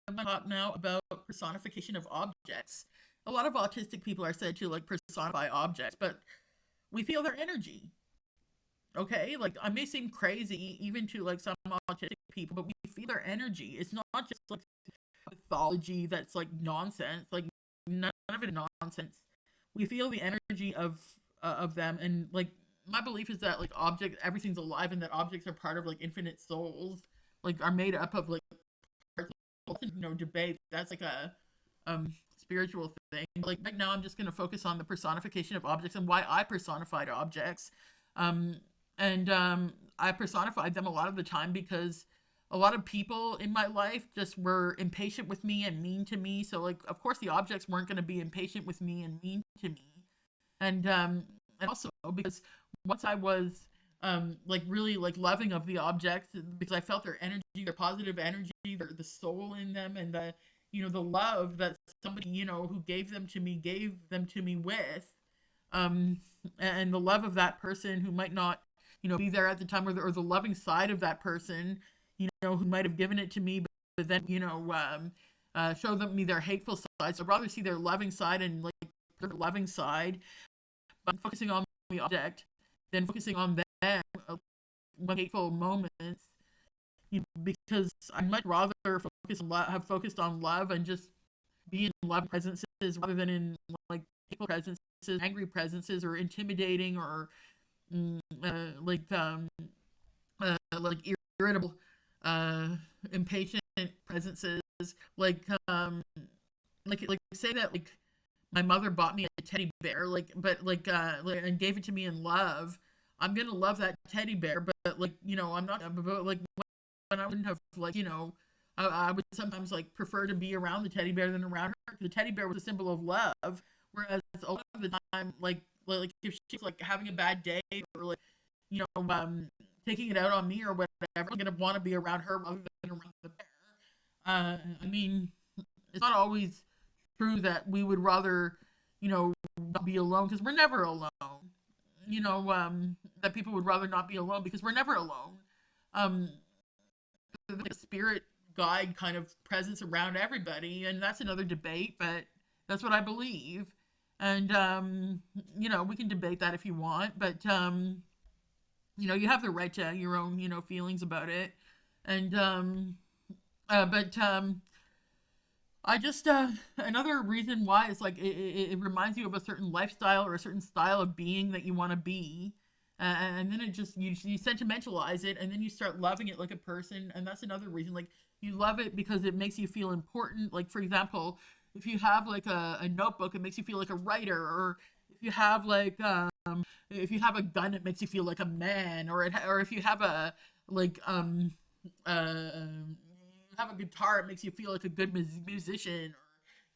I'm going to talk now about personification of objects. A lot of autistic people are said to like personify objects, but we feel their energy. Okay, like I may seem crazy even to like some autistic people, but we feel their energy. It's not just like mythology that's like nonsense. Like none of it is nonsense. We feel the energy of them, and like my belief is that like object everything's alive, and that objects are part of like infinite souls, like are made up of like debate. That's like a spiritual thing. Like right now, I'm just gonna focus on the personification of objects and why I personified objects. Um, and I personified them a lot of the time because a lot of people in my life just were impatient with me and mean to me. So like, of course, the objects weren't going to be impatient with me and mean to me. And also because once I was like really like loving of the objects because I felt their energy, their positive energy, the soul in them, and the love that somebody who gave them to me with, um, and the love of that person who might not be there at the time, or the loving side of that person, who might have given it to me, but then show them me their hateful side. So I'd rather see their loving side and like their loving side, but focusing on the object than focusing on them when hateful moments. Because I'd much rather have focused on love and just be in love presences rather than in like hateful presences, angry presences, or intimidating, or like irritable, impatient presences. Like like say that like my mother bought me a teddy bear, and gave it to me in love. I'm gonna love that teddy bear, but like I'm not. But like when I wouldn't have like I would sometimes like prefer to be around the teddy bear than around her. The teddy bear was a symbol of love, whereas a lot of the time, like if she's like having a bad day, or like taking it out on me or whatever, I'm gonna want to be around her rather than around the bear. I mean, it's not always true that we would rather, not be alone, because we're never alone. That people would rather not be alone because we're never alone. Um, the spirit guide kind of presence around everybody, and that's another debate, but that's what I believe. And we can debate that if you want, but you have the right to your own, feelings about it. And but I just another reason why is like it reminds you of a certain lifestyle or a certain style of being that you want to be, and then it just you sentimentalize it, and then you start loving it like a person, and that's another reason. Like you love it because it makes you feel important. Like for example, if you have like a notebook, it makes you feel like a writer, or if you have like if you have a gun, it makes you feel like a man, or if you have a like have a guitar, it makes you feel like a good musician, or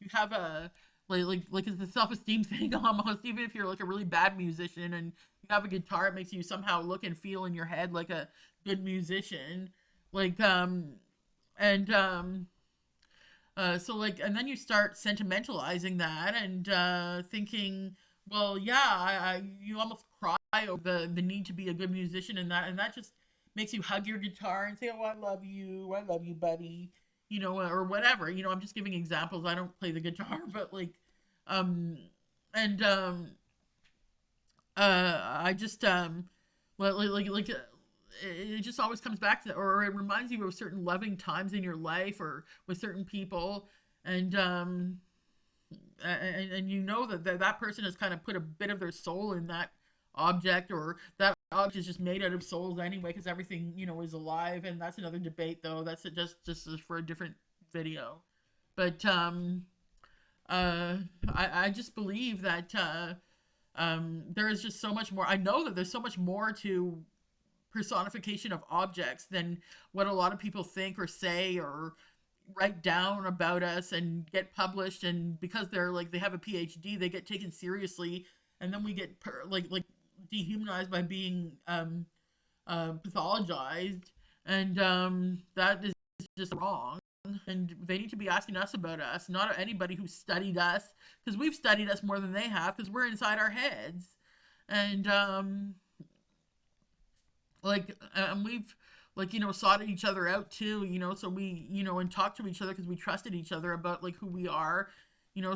you have a like it's a self-esteem thing almost. Even if you're like a really bad musician and you have a guitar, it makes you somehow look and feel in your head like a good musician. Like and so like, and then you start sentimentalizing that and thinking, well, yeah, you almost cry over the need to be a good musician, and that just makes you hug your guitar and say, "Oh, I love you, buddy," or whatever. I'm just giving examples. I don't play the guitar, but like, um, and I just it just always comes back to, or it reminds you of certain loving times in your life or with certain people, and that person has kind of put a bit of their soul in that object, or that object is just made out of souls anyway, because everything is alive. And that's another debate, though. That's just for a different video. But I just believe that there is just so much more. I know that there's so much more to personification of objects than what a lot of people think or say or write down about us and get published. And because they have a PhD, they get taken seriously, and then we get like dehumanized by being pathologized, and that is just wrong. And they need to be asking us about us, not anybody who studied us, because we've studied us more than they have, because we're inside our heads. And we've like, sought each other out too, so we, and talked to each other because we trusted each other about like who we are,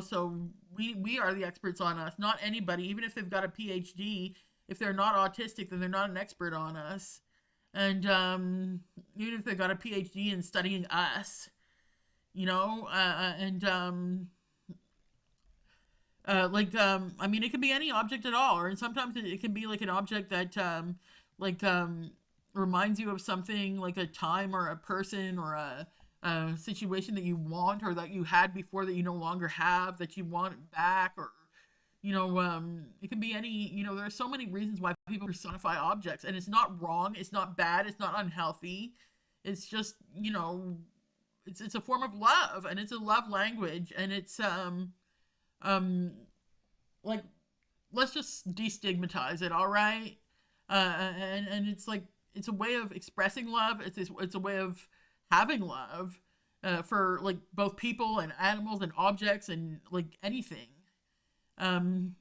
so we are the experts on us, not anybody, even if they've got a PhD. If they're not autistic, then they're not an expert on us. And even if they've got a PhD in studying us, and I mean, it can be any object at all, or sometimes it can be like an object that like reminds you of something, like a time or a person or a situation that you want or that you had before that you no longer have, that you want back, or it can be any, there are so many reasons why people personify objects, and it's not wrong, it's not bad, it's not unhealthy. It's just, it's a form of love, and it's a love language, and it's um like, let's just destigmatize it, all right? And it's like, it's a way of expressing love. It's a way of having love, for like both people and animals and objects and like anything. And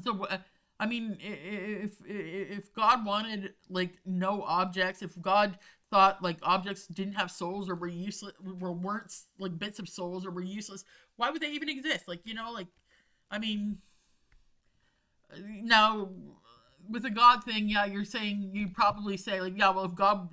so I mean, if God wanted like no objects, if God thought like objects didn't have souls or were useless, or weren't like bits of souls or were useless, why would they even exist? Like, like, I mean, now with the God thing, yeah, you're saying, you probably say like, yeah, well, if God